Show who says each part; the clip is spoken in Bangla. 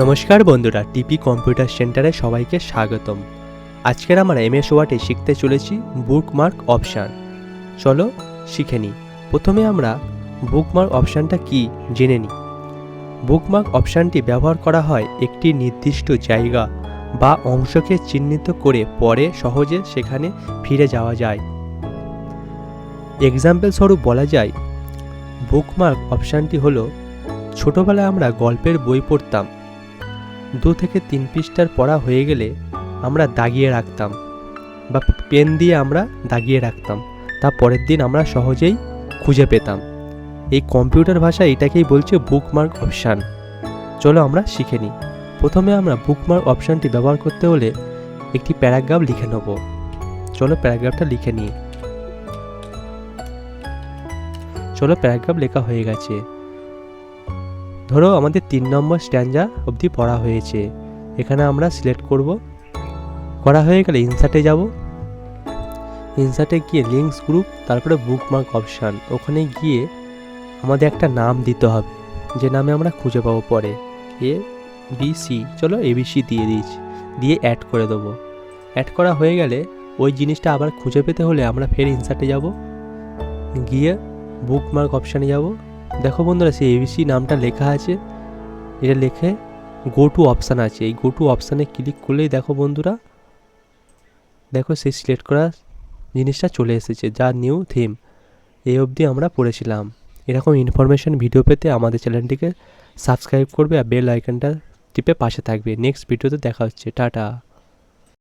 Speaker 1: নমস্কার বন্ধুরা, টিপি কম্পিউটার সেন্টারে সবাইকে স্বাগতম। আজকের আমরা এমএস ওয়ার্ডে শিখতে চলেছি বুকমার্ক অপশান। চলো শিখে নিই। প্রথমে আমরা বুকমার্ক অপশানটা কি জেনে নিই। বুকমার্ক অপশানটি ব্যবহার করা হয় একটি নির্দিষ্ট জায়গা বা অংশকে চিহ্নিত করে পরে সহজে সেখানে ফিরে যাওয়া যায়। এক্সাম্পল স্বরূপ বলা যায়, বুকমার্ক অপশানটি হলো ছোটোবেলায় আমরা গল্পের বই পড়তাম, 2 থেকে 3 পৃষ্ঠার পড়া হয়ে গেলে আমরা দাগিয়ে রাখতাম বা পেন দিয়ে আমরা দাগিয়ে রাখতাম, তা পরের দিন আমরা সহজেই খুঁজে পেতাম। এই কম্পিউটার ভাষায় এটাকেই বলছে বুকমার্ক অপশান। চলো আমরা শিখে নিই। প্রথমে আমরা বুকমার্ক অপশানটি ব্যবহার করতে হলে একটি প্যারাগ্রাফ লিখে নেব। চলো প্যারাগ্রাফটা লিখে নিই। চলো প্যারাগ্রাফ লেখা হয়ে গেছে। ধরো আমাদের 3 নম্বর স্ট্যান্জা অবধি পড়া হয়েছে। এখানে আমরা সিলেক্ট করব। করা হয়ে গেলে ইনসার্টে যাব। ইনসার্টে গিয়ে লিঙ্কস গ্রুপ, তারপরে বুকমার্ক অপশান। ওখানে গিয়ে আমাদের একটা নাম দিতে হবে, যে নামে আমরা খুঁজে পাবো পরে। ABC, চলো ABC দিয়ে দিয়েছি, দিয়ে অ্যাড করে দেবো। অ্যাড করা হয়ে গেলে ওই জিনিসটা আবার খুঁজে পেতে হলে আমরা ফের ইনসার্টে যাব, গিয়ে বুকমার্ক অপশানে যাব। দেখো বন্ধুরা, সেই ABC নামটা লেখা আছে, এটা লিখে গো টু অপশান আছে। এই গো টু অপশানে ক্লিক করলেই দেখো বন্ধুরা, দেখো সেই সিলেক্ট করা জিনিসটা চলে এসেছে, যা নিউ থিম। এই অবধি আমরা পড়েছিলাম। এরকম ইনফরমেশন ভিডিও পেতে আমাদের চ্যানেলটিকে সাবস্ক্রাইব করবে আর বেল আইকনটা টিপে পাশে থাকবে। নেক্সট ভিডিওতে দেখা হচ্ছে। টাটা।